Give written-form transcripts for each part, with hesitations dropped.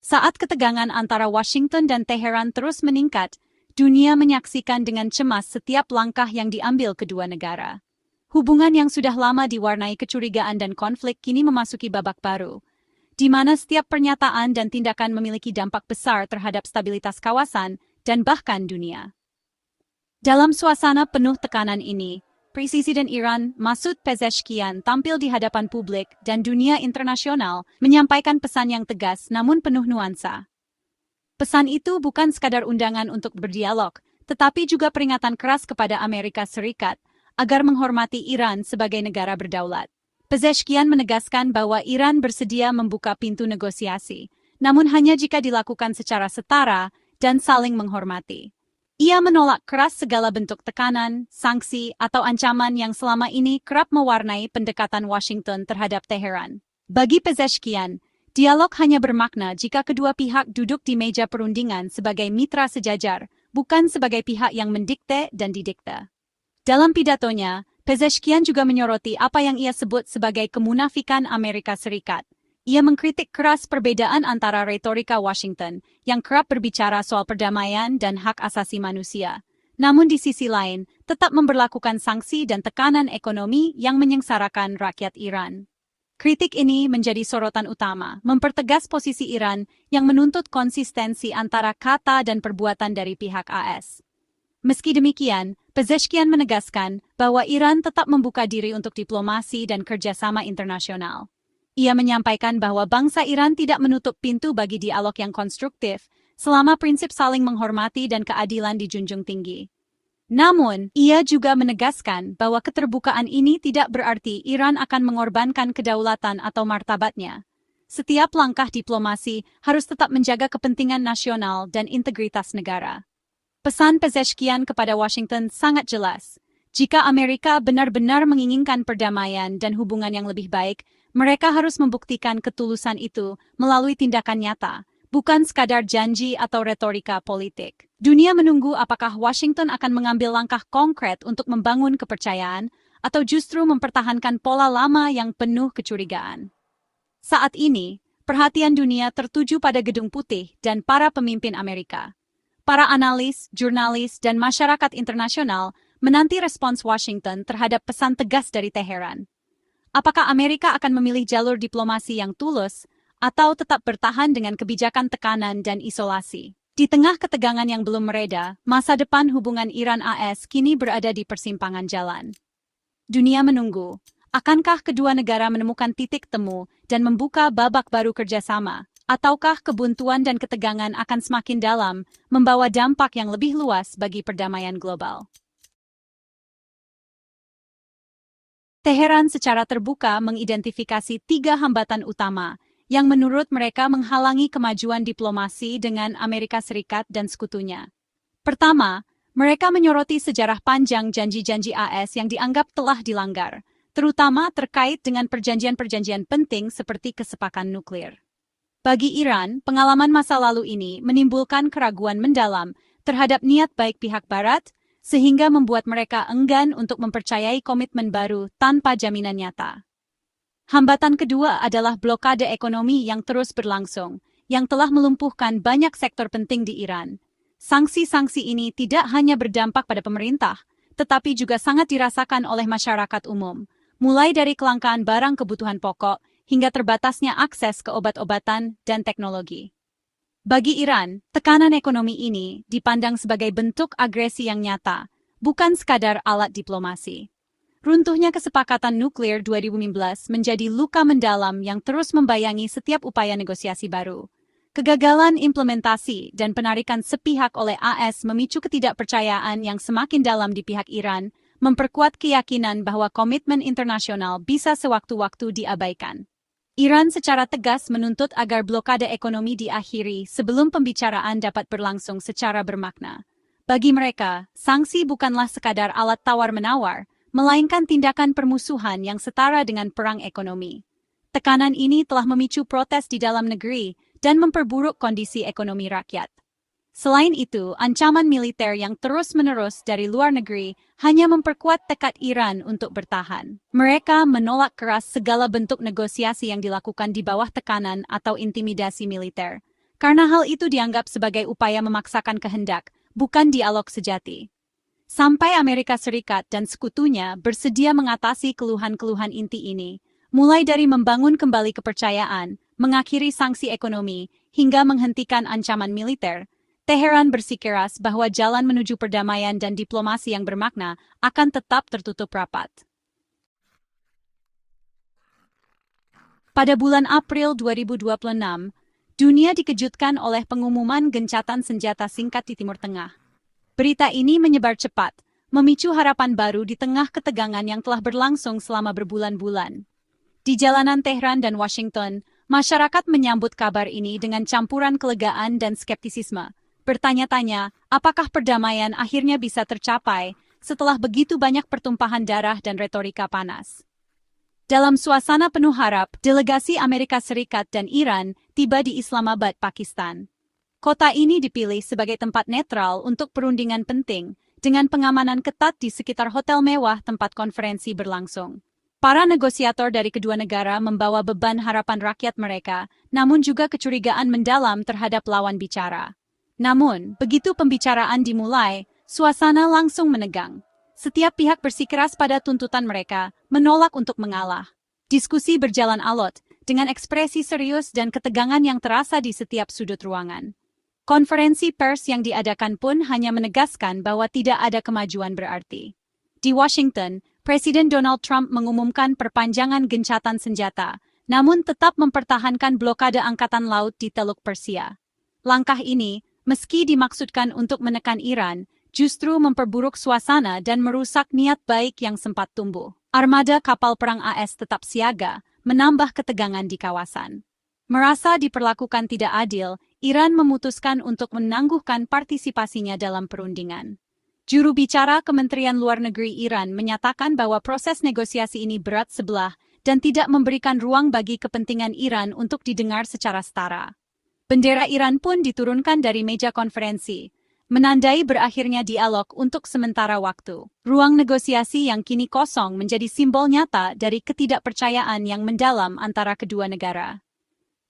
Saat ketegangan antara Washington dan Teheran terus meningkat, dunia menyaksikan dengan cemas setiap langkah yang diambil kedua negara. Hubungan yang sudah lama diwarnai kecurigaan dan konflik kini memasuki babak baru, di mana setiap pernyataan dan tindakan memiliki dampak besar terhadap stabilitas kawasan dan bahkan dunia. Dalam suasana penuh tekanan ini, Presiden Iran Masoud Pezeshkian tampil di hadapan publik dan dunia internasional menyampaikan pesan yang tegas namun penuh nuansa. Pesan itu bukan sekadar undangan untuk berdialog, tetapi juga peringatan keras kepada Amerika Serikat agar menghormati Iran sebagai negara berdaulat. Pezeshkian menegaskan bahwa Iran bersedia membuka pintu negosiasi, namun hanya jika dilakukan secara setara dan saling menghormati. Ia menolak keras segala bentuk tekanan, sanksi, atau ancaman yang selama ini kerap mewarnai pendekatan Washington terhadap Teheran. Bagi Pezeshkian, dialog hanya bermakna jika kedua pihak duduk di meja perundingan sebagai mitra sejajar, bukan sebagai pihak yang mendikte dan didikte. Dalam pidatonya, Pezeshkian juga menyoroti apa yang ia sebut sebagai kemunafikan Amerika Serikat. Ia mengkritik keras perbedaan antara retorika Washington yang kerap berbicara soal perdamaian dan hak asasi manusia, namun di sisi lain tetap memberlakukan sanksi dan tekanan ekonomi yang menyengsarakan rakyat Iran. Kritik ini menjadi sorotan utama, mempertegas posisi Iran yang menuntut konsistensi antara kata dan perbuatan dari pihak AS. Meski demikian, Pezeshkian menegaskan bahwa Iran tetap membuka diri untuk diplomasi dan kerjasama internasional. Ia menyampaikan bahwa bangsa Iran tidak menutup pintu bagi dialog yang konstruktif selama prinsip saling menghormati dan keadilan dijunjung tinggi. Namun, ia juga menegaskan bahwa keterbukaan ini tidak berarti Iran akan mengorbankan kedaulatan atau martabatnya. Setiap langkah diplomasi harus tetap menjaga kepentingan nasional dan integritas negara. Pesan Pezeshkian kepada Washington sangat jelas. Jika Amerika benar-benar menginginkan perdamaian dan hubungan yang lebih baik, mereka harus membuktikan ketulusan itu melalui tindakan nyata, bukan sekadar janji atau retorika politik. Dunia menunggu apakah Washington akan mengambil langkah konkret untuk membangun kepercayaan atau justru mempertahankan pola lama yang penuh kecurigaan. Saat ini, perhatian dunia tertuju pada Gedung Putih dan para pemimpin Amerika. Para analis, jurnalis, dan masyarakat internasional menanti respons Washington terhadap pesan tegas dari Teheran. Apakah Amerika akan memilih jalur diplomasi yang tulus atau tetap bertahan dengan kebijakan tekanan dan isolasi? Di tengah ketegangan yang belum mereda, masa depan hubungan Iran-AS kini berada di persimpangan jalan. Dunia menunggu, akankah kedua negara menemukan titik temu dan membuka babak baru kerjasama, ataukah kebuntuan dan ketegangan akan semakin dalam, membawa dampak yang lebih luas bagi perdamaian global? Teheran secara terbuka mengidentifikasi 3 hambatan utama yang menurut mereka menghalangi kemajuan diplomasi dengan Amerika Serikat dan sekutunya. Pertama, mereka menyoroti sejarah panjang janji-janji AS yang dianggap telah dilanggar, terutama terkait dengan perjanjian-perjanjian penting seperti kesepakatan nuklir. Bagi Iran, pengalaman masa lalu ini menimbulkan keraguan mendalam terhadap niat baik pihak Barat, sehingga membuat mereka enggan untuk mempercayai komitmen baru tanpa jaminan nyata. Hambatan kedua adalah blokade ekonomi yang terus berlangsung, yang telah melumpuhkan banyak sektor penting di Iran. Sanksi-sanksi ini tidak hanya berdampak pada pemerintah, tetapi juga sangat dirasakan oleh masyarakat umum, mulai dari kelangkaan barang kebutuhan pokok hingga terbatasnya akses ke obat-obatan dan teknologi. Bagi Iran, tekanan ekonomi ini dipandang sebagai bentuk agresi yang nyata, bukan sekadar alat diplomasi. Runtuhnya kesepakatan nuklir 2015 menjadi luka mendalam yang terus membayangi setiap upaya negosiasi baru. Kegagalan implementasi dan penarikan sepihak oleh AS memicu ketidakpercayaan yang semakin dalam di pihak Iran, memperkuat keyakinan bahwa komitmen internasional bisa sewaktu-waktu diabaikan. Iran secara tegas menuntut agar blokade ekonomi diakhiri sebelum pembicaraan dapat berlangsung secara bermakna. Bagi mereka, sanksi bukanlah sekadar alat tawar-menawar, melainkan tindakan permusuhan yang setara dengan perang ekonomi. Tekanan ini telah memicu protes di dalam negeri dan memperburuk kondisi ekonomi rakyat. Selain itu, ancaman militer yang terus-menerus dari luar negeri hanya memperkuat tekad Iran untuk bertahan. Mereka menolak keras segala bentuk negosiasi yang dilakukan di bawah tekanan atau intimidasi militer, karena hal itu dianggap sebagai upaya memaksakan kehendak, bukan dialog sejati. Sampai Amerika Serikat dan sekutunya bersedia mengatasi keluhan-keluhan inti ini, mulai dari membangun kembali kepercayaan, mengakhiri sanksi ekonomi, hingga menghentikan ancaman militer, Teheran bersikeras bahwa jalan menuju perdamaian dan diplomasi yang bermakna akan tetap tertutup rapat. Pada bulan April 2026, dunia dikejutkan oleh pengumuman gencatan senjata singkat di Timur Tengah. Berita ini menyebar cepat, memicu harapan baru di tengah ketegangan yang telah berlangsung selama berbulan-bulan. Di jalanan Tehran dan Washington, masyarakat menyambut kabar ini dengan campuran kelegaan dan skeptisisme, bertanya-tanya apakah perdamaian akhirnya bisa tercapai setelah begitu banyak pertumpahan darah dan retorika panas. Dalam suasana penuh harap, delegasi Amerika Serikat dan Iran tiba di Islamabad, Pakistan. Kota ini dipilih sebagai tempat netral untuk perundingan penting, dengan pengamanan ketat di sekitar hotel mewah tempat konferensi berlangsung. Para negosiator dari kedua negara membawa beban harapan rakyat mereka, namun juga kecurigaan mendalam terhadap lawan bicara. Namun, begitu pembicaraan dimulai, suasana langsung menegang. Setiap pihak bersikeras pada tuntutan mereka, menolak untuk mengalah. Diskusi berjalan alot, dengan ekspresi serius dan ketegangan yang terasa di setiap sudut ruangan. Konferensi pers yang diadakan pun hanya menegaskan bahwa tidak ada kemajuan berarti. Di Washington, Presiden Donald Trump mengumumkan perpanjangan gencatan senjata, namun tetap mempertahankan blokade angkatan laut di Teluk Persia. Langkah ini, meski dimaksudkan untuk menekan Iran, justru memperburuk suasana dan merusak niat baik yang sempat tumbuh. Armada kapal perang AS tetap siaga, menambah ketegangan di kawasan. Merasa diperlakukan tidak adil, Iran memutuskan untuk menangguhkan partisipasinya dalam perundingan. Juru bicara Kementerian Luar Negeri Iran menyatakan bahwa proses negosiasi ini berat sebelah dan tidak memberikan ruang bagi kepentingan Iran untuk didengar secara setara. Bendera Iran pun diturunkan dari meja konferensi, menandai berakhirnya dialog untuk sementara waktu. Ruang negosiasi yang kini kosong menjadi simbol nyata dari ketidakpercayaan yang mendalam antara kedua negara.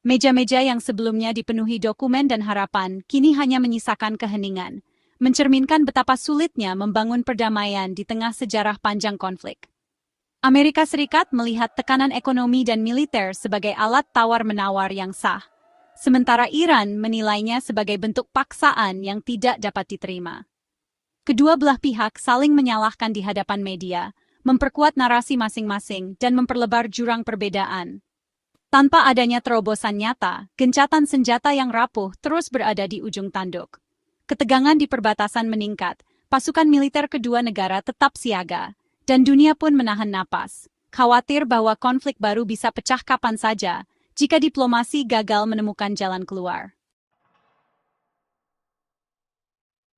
Meja-meja yang sebelumnya dipenuhi dokumen dan harapan kini hanya menyisakan keheningan, mencerminkan betapa sulitnya membangun perdamaian di tengah sejarah panjang konflik. Amerika Serikat melihat tekanan ekonomi dan militer sebagai alat tawar-menawar yang sah, sementara Iran menilainya sebagai bentuk paksaan yang tidak dapat diterima. Kedua belah pihak saling menyalahkan di hadapan media, memperkuat narasi masing-masing dan memperlebar jurang perbedaan. Tanpa adanya terobosan nyata, gencatan senjata yang rapuh terus berada di ujung tanduk. Ketegangan di perbatasan meningkat, pasukan militer kedua negara tetap siaga, dan dunia pun menahan napas, khawatir bahwa konflik baru bisa pecah kapan saja jika diplomasi gagal menemukan jalan keluar.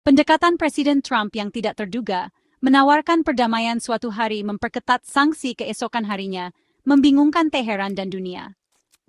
Pendekatan Presiden Trump yang tidak terduga, menawarkan perdamaian suatu hari memperketat sanksi keesokan harinya, membingungkan Teheran dan dunia.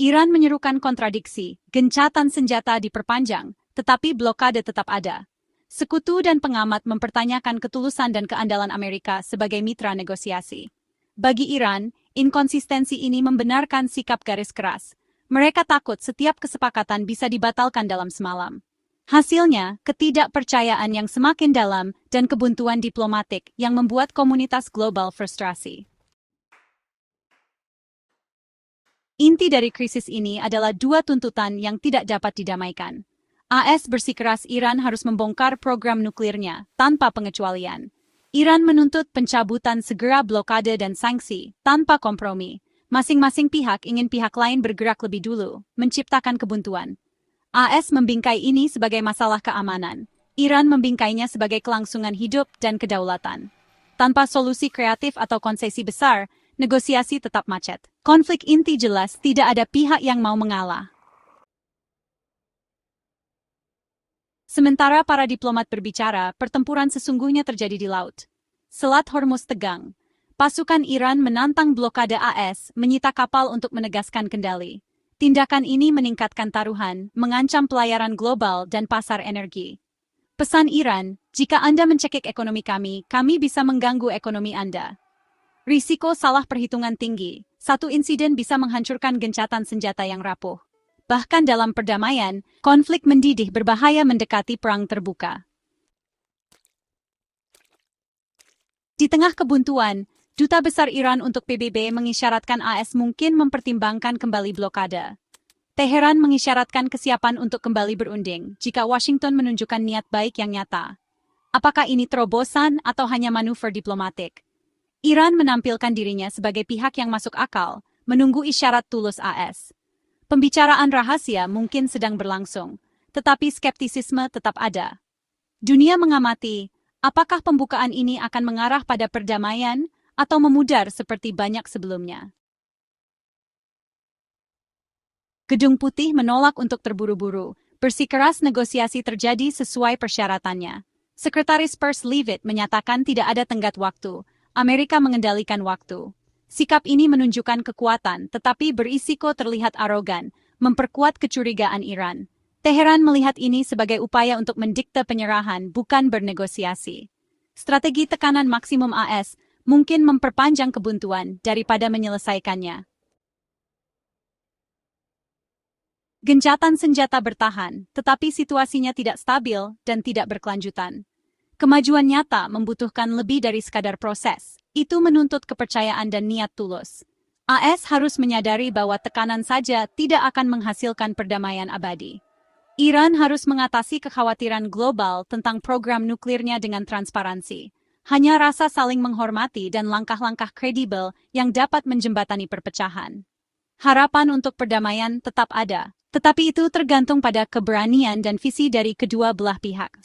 Iran menyerukan kontradiksi, gencatan senjata diperpanjang, tetapi blokade tetap ada. Sekutu dan pengamat mempertanyakan ketulusan dan keandalan Amerika sebagai mitra negosiasi. Bagi Iran, inkonsistensi ini membenarkan sikap garis keras. Mereka takut setiap kesepakatan bisa dibatalkan dalam semalam. Hasilnya, ketidakpercayaan yang semakin dalam dan kebuntuan diplomatik yang membuat komunitas global frustrasi. Inti dari krisis ini adalah dua tuntutan yang tidak dapat didamaikan. AS bersikeras Iran harus membongkar program nuklirnya tanpa pengecualian. Iran menuntut pencabutan segera blokade dan sanksi tanpa kompromi. Masing-masing pihak ingin pihak lain bergerak lebih dulu, menciptakan kebuntuan. AS membingkai ini sebagai masalah keamanan. Iran membingkainya sebagai kelangsungan hidup dan kedaulatan. Tanpa solusi kreatif atau konsesi besar, negosiasi tetap macet. Konflik inti jelas tidak ada pihak yang mau mengalah. Sementara para diplomat berbicara, pertempuran sesungguhnya terjadi di laut. Selat Hormuz tegang. Pasukan Iran menantang blokade AS, menyita kapal untuk menegaskan kendali. Tindakan ini meningkatkan taruhan, mengancam pelayaran global dan pasar energi. Pesan Iran, jika Anda mencekik ekonomi kami bisa mengganggu ekonomi Anda. Risiko salah perhitungan tinggi. Satu insiden bisa menghancurkan gencatan senjata yang rapuh. Bahkan dalam perdamaian, konflik mendidih berbahaya mendekati perang terbuka. Di tengah kebuntuan, Duta Besar Iran untuk PBB mengisyaratkan AS mungkin mempertimbangkan kembali blokade. Teheran mengisyaratkan kesiapan untuk kembali berunding jika Washington menunjukkan niat baik yang nyata. Apakah ini terobosan atau hanya manuver diplomatik? Iran menampilkan dirinya sebagai pihak yang masuk akal, menunggu isyarat tulus AS. Pembicaraan rahasia mungkin sedang berlangsung, tetapi skeptisisme tetap ada. Dunia mengamati, apakah pembukaan ini akan mengarah pada perdamaian atau memudar seperti banyak sebelumnya. Gedung Putih menolak untuk terburu-buru, bersikeras negosiasi terjadi sesuai persyaratannya. Sekretaris Pers Leavitt menyatakan tidak ada tenggat waktu, Amerika mengendalikan waktu. Sikap ini menunjukkan kekuatan, tetapi berisiko terlihat arogan, memperkuat kecurigaan Iran. Teheran melihat ini sebagai upaya untuk mendikte penyerahan, bukan bernegosiasi. Strategi tekanan maksimum AS mungkin memperpanjang kebuntuan daripada menyelesaikannya. Gencatan senjata bertahan, tetapi situasinya tidak stabil dan tidak berkelanjutan. Kemajuan nyata membutuhkan lebih dari sekadar proses. Itu menuntut kepercayaan dan niat tulus. AS harus menyadari bahwa tekanan saja tidak akan menghasilkan perdamaian abadi. Iran harus mengatasi kekhawatiran global tentang program nuklirnya dengan transparansi. Hanya rasa saling menghormati dan langkah-langkah kredibel yang dapat menjembatani perpecahan. Harapan untuk perdamaian tetap ada, tetapi itu tergantung pada keberanian dan visi dari kedua belah pihak.